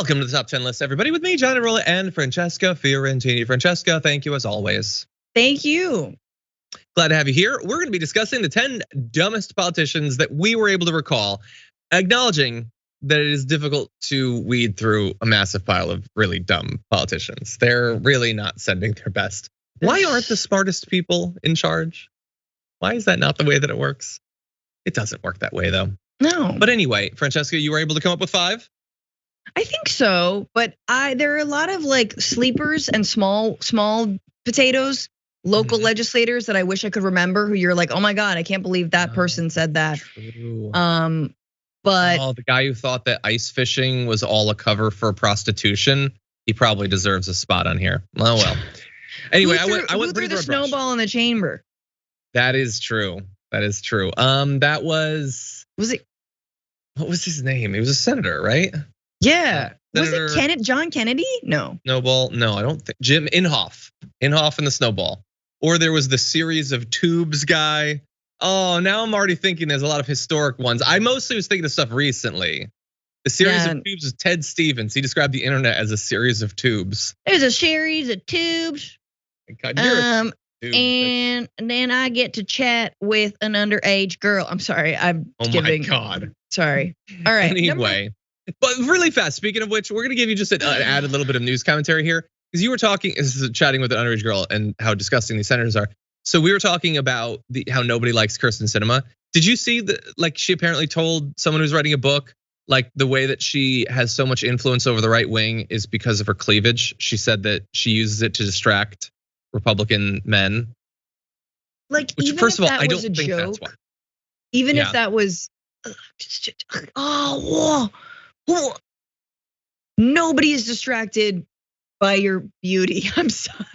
Welcome to the Top 10 List, everybody, with me, Iadarola and Francesca Fiorentini. Francesca, thank you as always. Thank you. Glad to have you here. We're going to be discussing the 10 dumbest politicians that we were able to recall, acknowledging that it is difficult to weed through a massive pile of really dumb politicians. They're really not sending their best. Why aren't the smartest people in charge? Why is that not the way that it works? It doesn't work that way, though. No. But anyway, Francesca, you were able to come up with 5? I think so, but there are a lot of like sleepers and small potatoes, local legislators that I wish I could remember who you're like, oh my God, I can't believe that person said that. True. But the guy who thought that ice fishing was all a cover for prostitution, he probably deserves a spot on here. Oh well. Anyway, I went through the brush. snowball in the chamber. That is true. That is true. That was it? What was his name? He was a senator, right? Yeah. Senator, was it John Kennedy? No. Snowball? No, I don't think. Jim Inhofe. Inhofe and the snowball. Or there was the series of tubes guy. Oh, now I'm already thinking there's a lot of historic ones. I mostly was thinking of stuff recently. The series of tubes is Ted Stevens. He described the internet as a series of tubes. There's a series of tubes. God, and then I get to chat with an underage girl. I'm sorry, I'm giving. Oh my God. Sorry. All right. Anyway, but really fast. Speaking of which, we're gonna give you just an added little bit of news commentary here because you were chatting with an underage girl and how disgusting these senators are. So we were talking about how nobody likes Kyrsten Sinema. Did you see like she apparently told someone who's writing a book like the way that she has so much influence over the right wing is because of her cleavage? She said that she uses it to distract Republican men. Like, which, even first if of all, that I was don't a think joke, that's why. even if that was, nobody is distracted by your beauty. I'm sorry.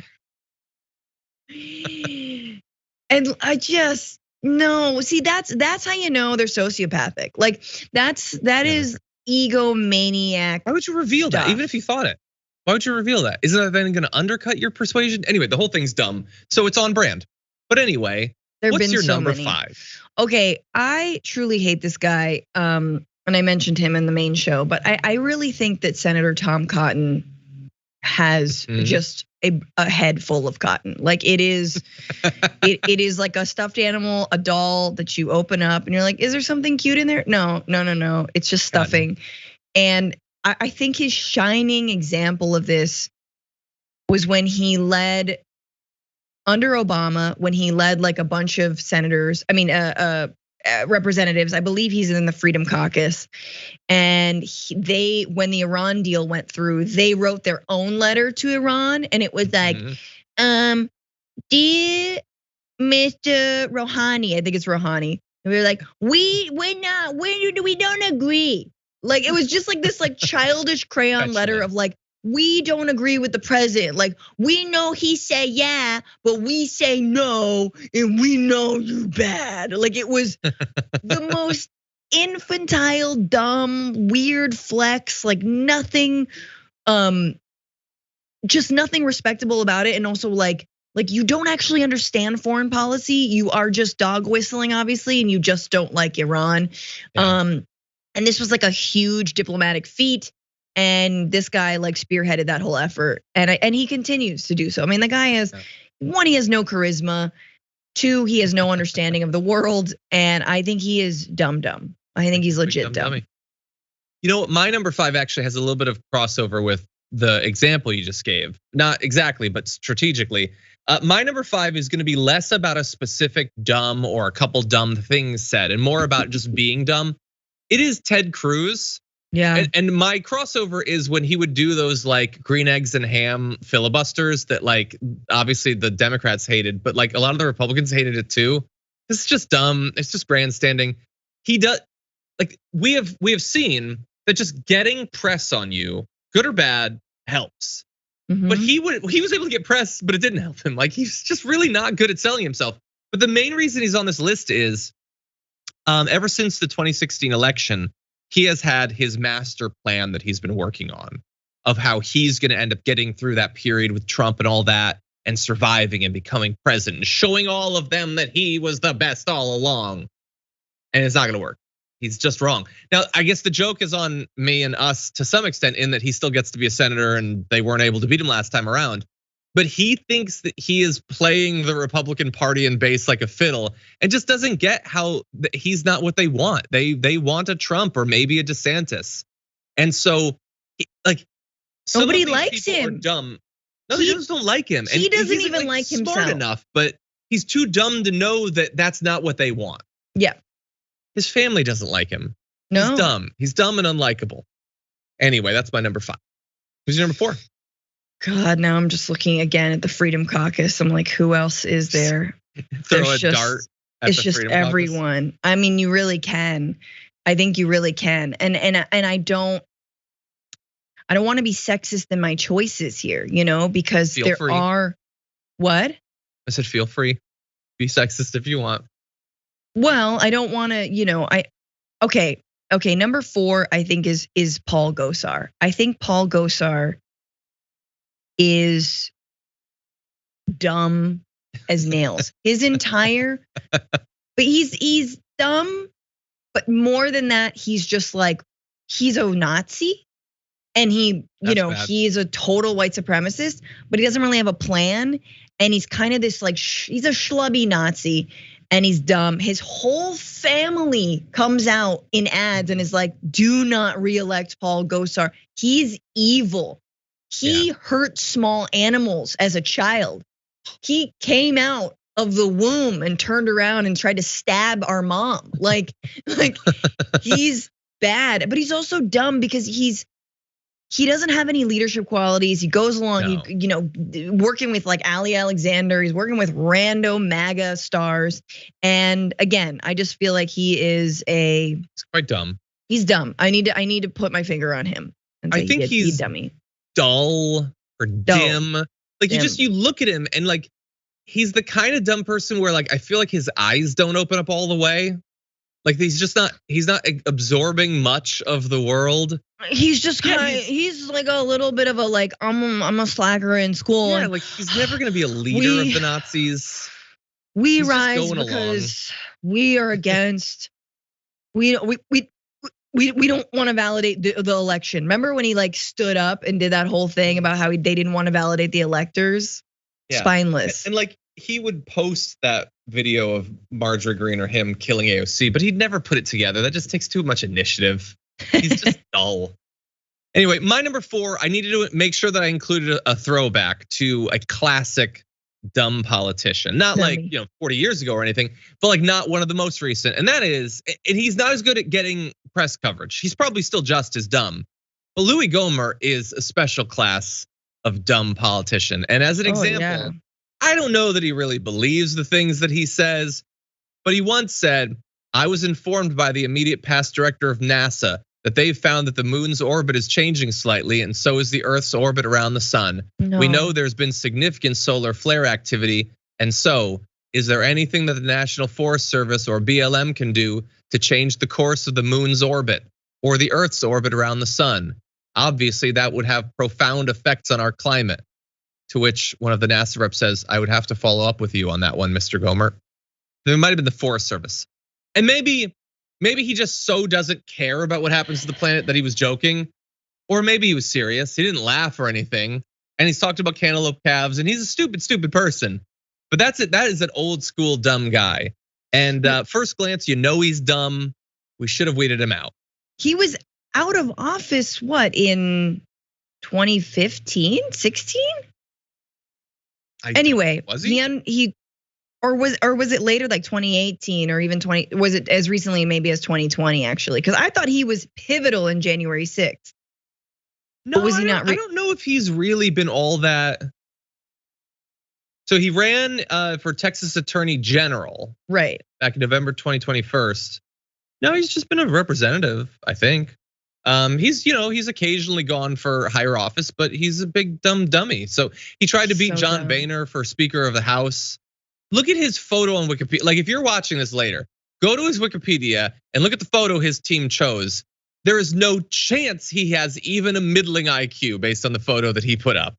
And I just no. See, that's how you know they're sociopathic. Like that is egomaniac. Why would you reveal that? Even if you thought it, why would you reveal that? Isn't that then going to undercut your persuasion? Anyway, the whole thing's dumb. So it's on brand. But anyway, what's your number 5? Okay, I truly hate this guy. And I mentioned him in the main show, but I really think that Senator Tom Cotton has just a head full of cotton. Like it is, it is like a stuffed animal, a doll that you open up and you're like, is there something cute in there? No. It's just stuffing. And I think his shining example of this was when he led under Obama, when he led like a bunch of senators, representatives. I believe he's in the Freedom Caucus. And when the Iran deal went through, they wrote their own letter to Iran. And it was like, dear Mr. Rouhani, I think it's Rouhani. And we were like, we don't agree. Like, it was just like this like childish crayon letter of like, we don't agree with the president. Like, we know he say yeah, but we say no, and we know you bad. Like, it was the most infantile, dumb, weird flex. Like nothing, just nothing respectable about it. And also like you don't actually understand foreign policy. You are just dog whistling, obviously, and you just don't like Iran. Yeah. And this was like a huge diplomatic feat. And this guy like spearheaded that whole effort, and he continues to do so. I mean, the guy has one, he has no charisma. 2, he has no understanding of the world, and I think he is dumb. I think he's legit dumb. You know what? My number 5 actually has a little bit of crossover with the example you just gave. Not exactly, but strategically. My number 5 is going to be less about a specific dumb or a couple dumb things said, and more about just being dumb. It is Ted Cruz. Yeah. And my crossover is when he would do those like green eggs and ham filibusters that like obviously the Democrats hated, but like a lot of the Republicans hated it too. This is just dumb. It's just grandstanding. He does like we have seen that just getting press on you, good or bad, helps. But he was able to get press, but it didn't help him. Like he's just really not good at selling himself. But the main reason he's on this list is ever since the 2016 election, he has had his master plan that he's been working on of how he's going to end up getting through that period with Trump and all that and surviving and becoming president, showing all of them that he was the best all along. And it's not going to work. He's just wrong. Now, I guess the joke is on me and us to some extent in that he still gets to be a senator and they weren't able to beat him last time around. But he thinks that he is playing the Republican Party and base like a fiddle and just doesn't get how he's not what they want. They want a Trump or maybe a DeSantis. And so like nobody likes him. Dumb. No, they just don't like him. He doesn't even like himself. Smart enough, but he's too dumb to know that that's not what they want. Yeah. His family doesn't like him. No. He's dumb. He's dumb and unlikable. Anyway, that's my number 5. Who's your number 4? God, now I'm just looking again at the Freedom Caucus. I'm like, who else is there? Throw a dart at it's the just Freedom everyone. Caucus. I mean, you really can. I think you really can. And I don't want to be sexist in my choices here, because Feel free. are what? I said feel free. Be sexist if you want. Well, I don't want to, okay, number 4 I think is Paul Gosar. I think Paul Gosar is dumb as nails. His entire but he's dumb, but more than that, he's just like he's a Nazi. And he's a total white supremacist, but he doesn't really have a plan. And he's kind of this he's a schlubby Nazi and he's dumb. His whole family comes out in ads and is like, do not reelect Paul Gosar. He's evil. He hurt small animals as a child. He came out of the womb and turned around and tried to stab our mom. Like he's bad, but he's also dumb because he doesn't have any leadership qualities. He goes along, working with like Ali Alexander. He's working with rando MAGA stars. And again, I just feel like he's quite dumb. He's dumb. I need to put my finger on him and say I think he's dummy. Dull or dim. Like you look at him and like he's the kind of dumb person where like I feel like his eyes don't open up all the way. Like he's not absorbing much of the world. He's just he's like a little bit of a I'm a slacker in school. Yeah, like he's never gonna be a leader of the Nazis. We rise because we are against. We don't want to validate the election. Remember when he like stood up and did that whole thing about how they didn't want to validate the electors? Yeah. Spineless. And like he would post that video of Marjorie Greene or him killing AOC, but he'd never put it together. That just takes too much initiative. He's just dull. Anyway, my number 4, I needed to make sure that I included a throwback to a classic dumb politician. Not like, 40 years ago or anything, but like not one of the most recent. And that is, and he's not as good at getting press coverage. He's probably still just as dumb. But Louie Gohmert is a special class of dumb politician. And as an example, I don't know that he really believes the things that he says, but he once said, I was informed by the immediate past director of NASA that they've found that the moon's orbit is changing slightly and so is the Earth's orbit around the sun. No. We know there's been significant solar flare activity. And so is there anything that the National Forest Service or BLM can do to change the course of the moon's orbit or the Earth's orbit around the sun? Obviously that would have profound effects on our climate. To which one of the NASA reps says, I would have to follow up with you on that one, Mr. Gohmert. There might have been the Forest Service. And maybe he just so doesn't care about what happens to the planet that he was joking. Or maybe he was serious. He didn't laugh or anything. And he's talked about cantaloupe calves and he's a stupid person. But that's it. That is an old school dumb guy. And first glance, he's dumb. We should have weeded him out. He was out of office, in 2015, 16? Anyway, was he? Or was it later, like 2018 or even 20? Was it as recently maybe as 2020 actually? Because I thought he was pivotal in January 6th. No, was he not? I don't know if he's really been all that. So he ran for Texas Attorney General, right? Back in November 2021. No, he's just been a representative, I think. He's occasionally gone for higher office, but he's a big dumb dummy. So he tried to beat John Boehner for Speaker of the House. Look at his photo on Wikipedia. Like if you're watching this later, go to his Wikipedia and look at the photo his team chose. There is no chance he has even a middling IQ based on the photo that he put up.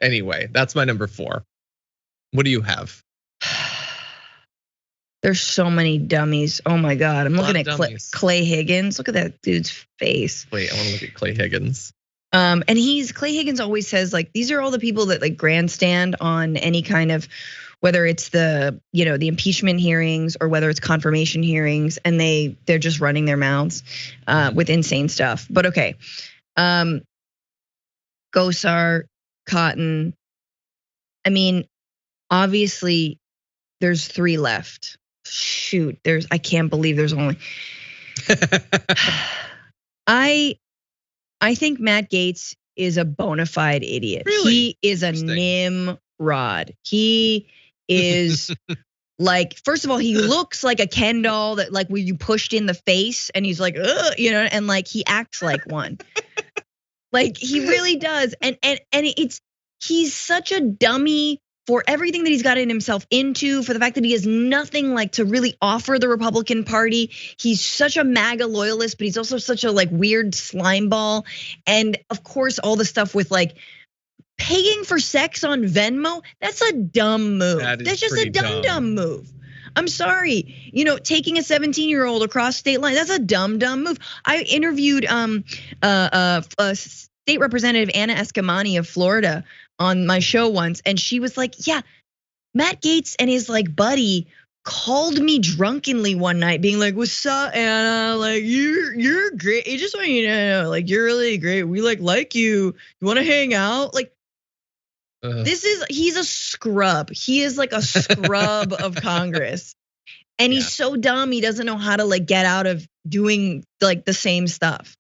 Anyway, that's my number 4. What do you have? There's so many dummies. Oh my God. I'm looking at Clay Higgins. Look at that dude's face. Wait, I want to look at Clay Higgins. And Clay Higgins always says like, these are all the people that like grandstand on any kind of, whether it's the impeachment hearings or whether it's confirmation hearings, and they're just running their mouths with insane stuff. But okay. Gosar, Cotton. I mean, obviously there's 3 left. Shoot, I can't believe there's only. I think Matt Gaetz is a bona fide idiot. Really? He is a Nimrod. He is like, first of all, he looks like a Ken doll that like where you pushed in the face, and he's like, ugh, and like he acts like one. Like he really does, and he's such a dummy for everything that he's gotten himself into, for the fact that he has nothing like to really offer the Republican Party. He's such a MAGA loyalist, but he's also such a like weird slime ball. And of course, all the stuff with like paying for sex on Venmo, that's a dumb move. That's just a dumb move. I'm sorry, taking a 17-year-old across state line, that's a dumb move. I interviewed State Representative Anna Escamani of Florida on my show once, and she was like, yeah, Matt Gaetz and his like buddy called me drunkenly one night being like, what's up, Anna? Like, you're great. I just want you to know, like, you're really great. We like you. You want to hang out? Like, he's a scrub. He is like a scrub of Congress. And he's so dumb, he doesn't know how to like get out of doing like the same stuff.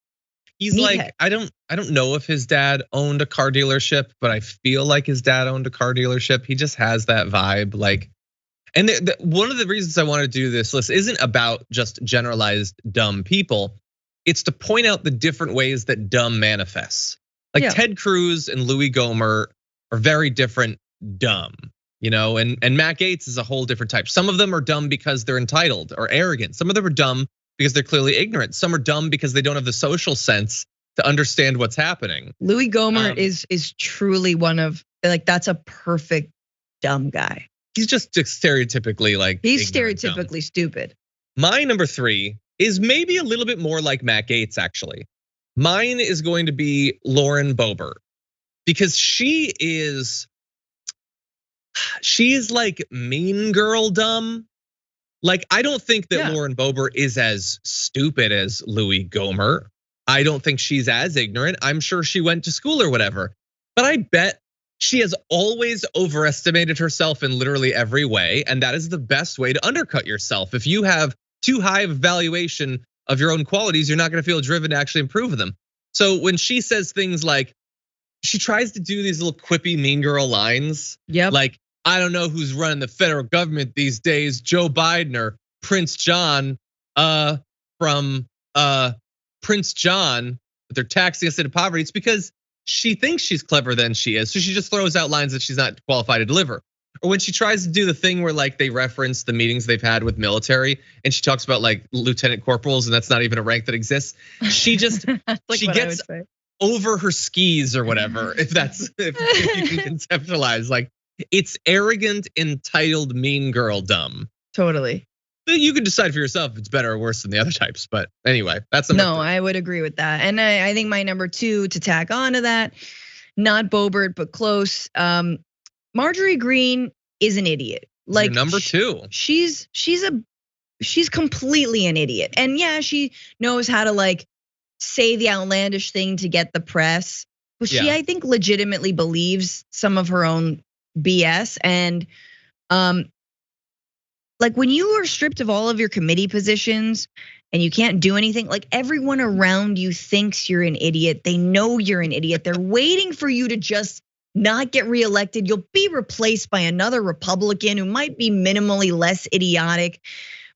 He's like, I don't know if his dad owned a car dealership, but I feel like his dad owned a car dealership. He just has that vibe. Like, and one of the reasons I want to do this list isn't about just generalized dumb people. It's to point out the different ways that dumb manifests. Like Ted Cruz and Louie Gohmert are very different dumb, and Matt Gaetz is a whole different type. Some of them are dumb because they're entitled or arrogant. Some of them are dumb because they're clearly ignorant. Some are dumb because they don't have the social sense to understand what's happening. Louie Gohmert is truly one of like, that's a perfect dumb guy. He's just stereotypically like, he's stereotypically stupid. My number 3 is maybe a little bit more like Matt Gaetz, actually. Mine is going to be Lauren Boebert, because she is like mean girl dumb. Like, I don't think that Lauren Boebert is as stupid as Louie Gohmert. I don't think she's as ignorant. I'm sure she went to school or whatever. But I bet she has always overestimated herself in literally every way. And that is the best way to undercut yourself. If you have too high of a valuation of your own qualities, you're not gonna feel driven to actually improve them. So when she says things like, she tries to do these little quippy mean girl lines. Like, I don't know who's running the federal government these days, Joe Biden or Prince John from Prince John, but they're taxing us into poverty. It's because she thinks she's clever than she is. So she just throws out lines that she's not qualified to deliver. Or when she tries to do the thing where like they reference the meetings they've had with military, and she talks about like lieutenant corporals, and that's not even a rank that exists. She just, she gets over her skis or whatever, if you can conceptualize. Like, it's arrogant, entitled, mean girl dumb. Totally. You can decide for yourself if it's better or worse than the other types. But anyway, that's number 3. I would agree with that. And I think my number 2 to tack on to that, not Boebert, but close. Marjorie Greene is an idiot. Like, your number 2. She's completely an idiot. And yeah, she knows how to like say the outlandish thing to get the press. But she, I think, legitimately believes some of her own BS. And like, when you are stripped of all of your committee positions and you can't do anything, like, everyone around you thinks you're an idiot. They know you're an idiot. They're waiting for you to just not get reelected. You'll be replaced by another Republican who might be minimally less idiotic.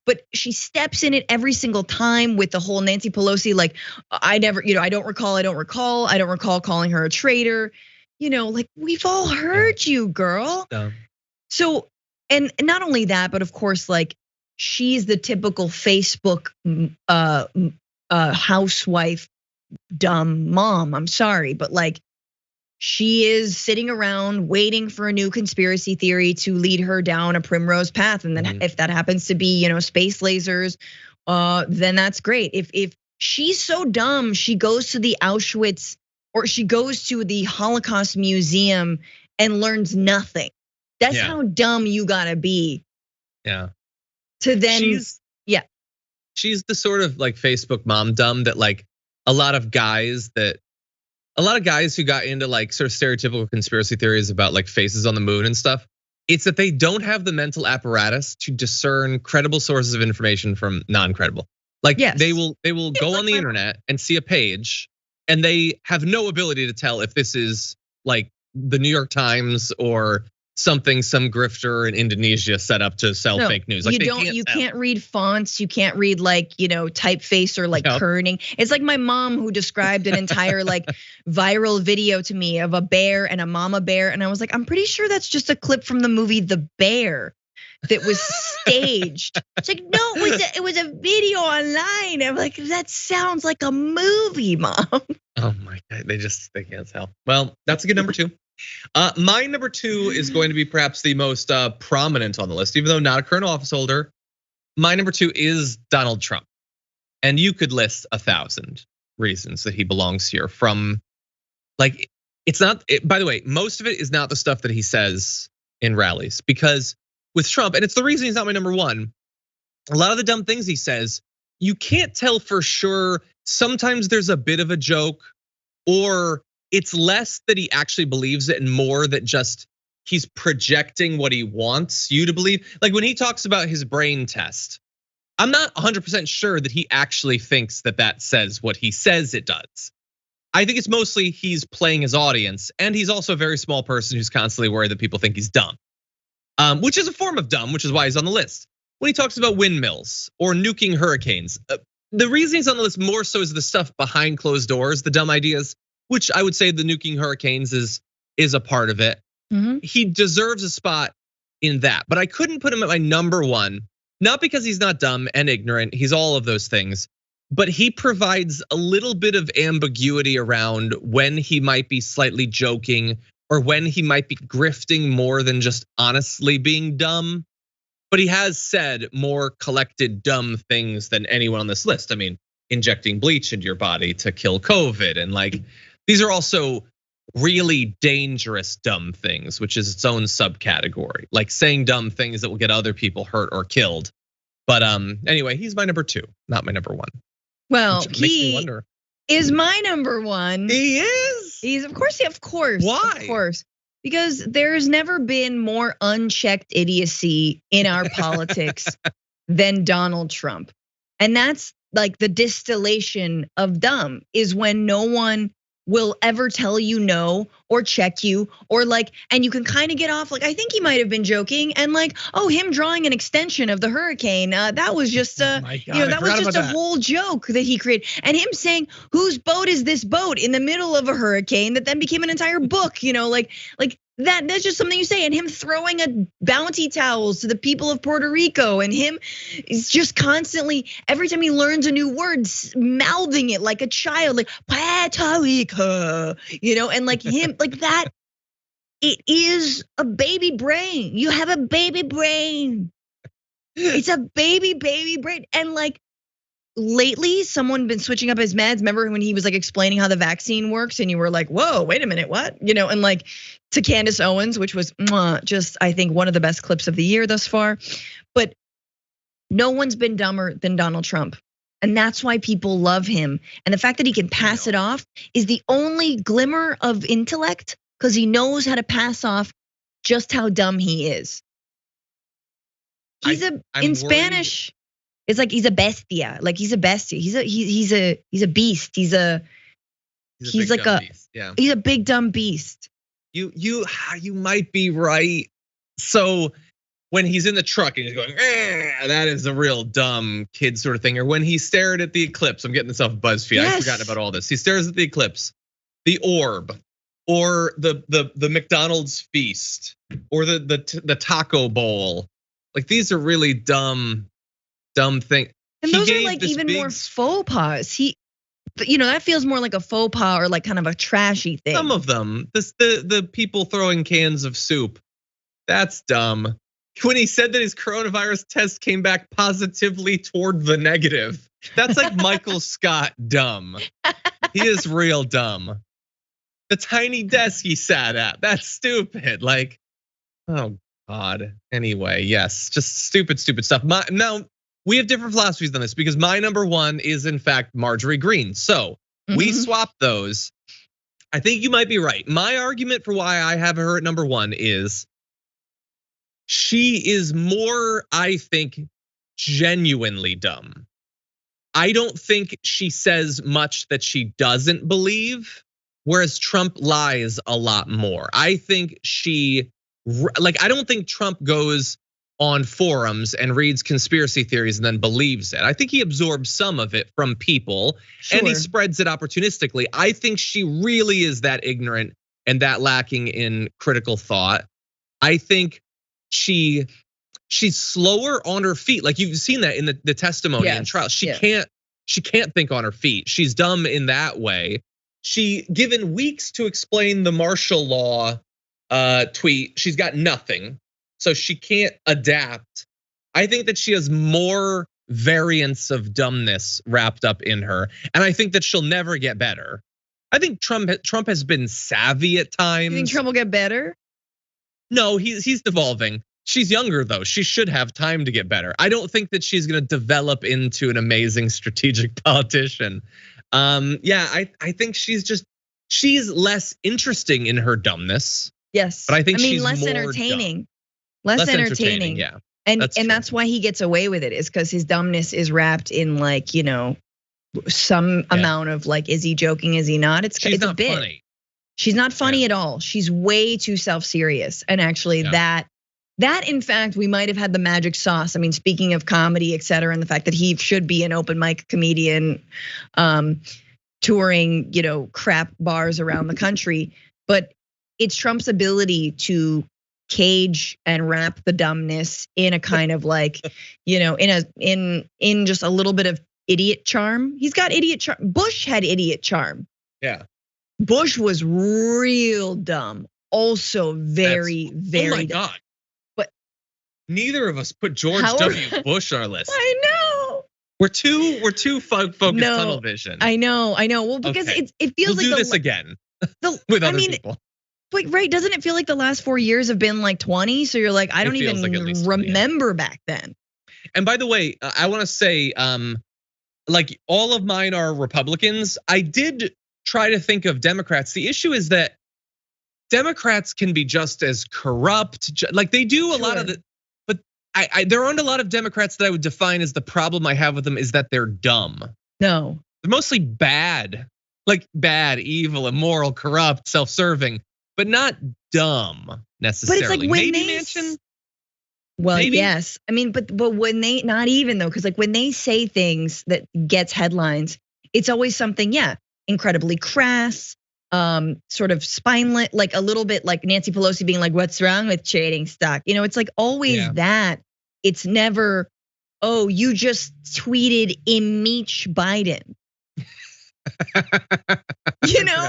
But she steps in it every single time with the whole Nancy Pelosi, like, I don't recall calling her a traitor. Like, we've all heard you, girl. So, and not only that, but of course, like, she's the typical Facebook housewife, dumb mom. I'm sorry, but like, she is sitting around waiting for a new conspiracy theory to lead her down a primrose path. And then if that happens to be, space lasers, then that's great. If she's so dumb, she goes to the Auschwitz or she goes to the Holocaust Museum and learns nothing. That's how dumb you gotta be. Yeah. To then, she's the sort of like Facebook mom dumb that like a lot of guys who got into like sort of stereotypical conspiracy theories about like faces on the moon and stuff. It's that they don't have the mental apparatus to discern credible sources of information from non-credible. Like they will go on the internet and see a page and they have no ability to tell if this is like the New York Times or something some grifter in Indonesia set up to sell fake news. Like you can't read fonts, you can't read like, typeface or like kerning. It's like my mom who described an entire like viral video to me of a bear and a mama bear. And I was like, I'm pretty sure that's just a clip from the movie The Bear that was staged. It's like, no, it was a video online. I'm like, that sounds like a movie, Mom. Oh my God, they can't tell. Well, that's a good number 2. My number 2 is going to be perhaps the most prominent on the list, even though not a current office holder. My number 2 is Donald Trump. And you could list 1,000 reasons that he belongs here from like, it's not, by the way, most of it is not the stuff that he says in rallies, because with Trump, and it's the reason he's not my number 1, a lot of the dumb things he says, you can't tell for sure. Sometimes there's a bit of a joke, or it's less that he actually believes it and more that just he's projecting what he wants you to believe. Like when he talks about his brain test, I'm not 100% sure that he actually thinks that says what he says it does. I think it's mostly he's playing his audience, and he's also a very small person who's constantly worried that people think he's dumb. Which is a form of dumb, which is why he's on the list. When he talks about windmills or nuking hurricanes, the reason he's on the list more so is the stuff behind closed doors, the dumb ideas, which I would say the nuking hurricanes is a part of it. He deserves a spot in that, but I couldn't put him at my number 1, not because he's not dumb and ignorant, he's all of those things, but he provides a little bit of ambiguity around when he might be slightly joking or when he might be grifting more than just honestly being dumb. But he has said more collected dumb things than anyone on this list. I mean, injecting bleach into your body to kill COVID, and like, these are also really dangerous dumb things, which is its own subcategory, like saying dumb things that will get other people hurt or killed. But anyway, he's my number 2, not my number 1. Well, he is my number 1. He is. He's of course. Why? Of course. Because there's never been more unchecked idiocy in our politics than Donald Trump. And that's like the distillation of dumb, is when no one will ever tell you no or check you, or like, and you can kind of get off. Like, I think he might have been joking, and like, oh, him drawing an extension of the hurricane, that was just that was just a whole joke that he created. And him saying, whose boat is this boat, in the middle of a hurricane that then became an entire book, like that's just something you say. And him throwing a bounty towels to the people of Puerto Rico, and him is just constantly, every time he learns a new word, mouthing it like a child, like Puerto Rico, and like him, like that. It is a baby brain. You have a baby brain. It's a baby brain. And like, lately, someone been switching up his meds. Remember when he was like explaining how the vaccine works, and you were like, whoa, wait a minute, what? And like to Candace Owens, which was just, I think, one of the best clips of the year thus far. But no one's been dumber than Donald Trump. And that's why people love him. And the fact that he can pass it off is the only glimmer of intellect, because he knows how to pass off just how dumb he is. He's in Spanish. It's like he's a bestia. Like he's a bestia. He's a beast. He's like a beast. Yeah. He's a big dumb beast. You might be right. So when he's in the truck and he's going, that is a real dumb kid sort of thing. Or when he stared at the eclipse, I'm getting this off of BuzzFeed. Yes. I've forgotten about all this. He stares at the eclipse, the orb, or the McDonald's feast, or the taco bowl. Like these are really dumb thing. And those are like even more faux pas. that feels more like a faux pas or like kind of a trashy thing. Some of them, the people throwing cans of soup, that's dumb. When he said that his coronavirus test came back positively toward the negative, that's like Michael Scott dumb. He is real dumb. The tiny desk he sat at, that's stupid. Like, oh God. Anyway, yes, just stupid stuff. Now, we have different philosophies on this because my number one is in fact Marjorie Greene. So we swapped those. I think you might be right. My argument for why I have her at number one is she is more, I think, genuinely dumb. I don't think she says much that she doesn't believe, whereas Trump lies a lot more. I think I don't think Trump goes on forums and reads conspiracy theories and then believes it. I think he absorbs some of it from people and he spreads it opportunistically. I think she really is that ignorant and that lacking in critical thought. I think she's slower on her feet. Like you've seen that in the testimony and trial. She can't think on her feet. She's dumb in that way. She given weeks to explain the martial law tweet. She's got nothing. So she can't adapt. I think that she has more variants of dumbness wrapped up in her. And I think that she'll never get better. I think Trump has been savvy at times. You think Trump will get better? No, he's devolving. She's younger though. She should have time to get better. I don't think that she's gonna develop into an amazing strategic politician. I think she's less interesting in her dumbness. Yes. But I think she's less more entertaining. Dumb. Less entertaining. Yeah. And that's why he gets away with it, is because his dumbness is wrapped in like, some amount of like, is he joking? Is he not? It's not a bit. Funny. She's not funny at all. She's way too self-serious. And actually that in fact, we might have had the magic sauce. I mean, speaking of comedy, et cetera, and the fact that he should be an open mic comedian, touring, crap bars around the country. But it's Trump's ability to cage and wrap the dumbness in a kind of like, in just a little bit of idiot charm. He's got idiot charm. Bush had idiot charm. Yeah. Bush was real dumb. Also very, very Oh my God. But neither of us put George W. Bush on our list. I know. We're too focused tunnel vision. I know. Well, because it feels we'll like do this again with other people. Like, right, doesn't it feel like the last 4 years have been like 20? So you're like, I don't even remember back then. And by the way, I want to say, like all of mine are Republicans. I did try to think of Democrats. The issue is that Democrats can be just as corrupt. Like they do a lot of but there aren't a lot of Democrats that I would define as the problem I have with them is that they're dumb. No. They're mostly bad, like bad, evil, immoral, corrupt, self-serving. But not dumb necessarily. But it's like when maybe Manchin. Well, maybe. Yes. I mean, but when they, not even though, because like when they say things that gets headlines, it's always something, incredibly crass, sort of spineless, like a little bit like Nancy Pelosi being like, what's wrong with trading stock? It's like always that. It's never, oh, you just tweeted impeach Biden.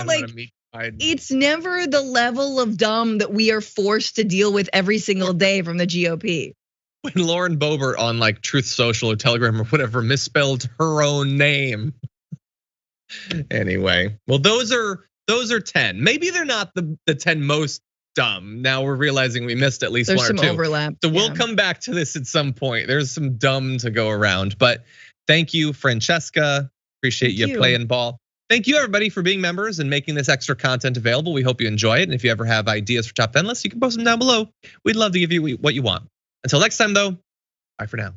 Like. It's never the level of dumb that we are forced to deal with every single day from the GOP. When Lauren Boebert on like Truth Social or Telegram or whatever misspelled her own name. Anyway, well, those are 10. Maybe they're not the 10 most dumb. Now we're realizing we missed at least There's one or two. There's some overlap. So we'll come back to this at some point. There's some dumb to go around, but thank you, Francesca. Appreciate you playing ball. Thank you everybody for being members and making this extra content available. We hope you enjoy it. And if you ever have ideas for top 10 lists, you can post them down below. We'd love to give you what you want. Until next time though, bye for now.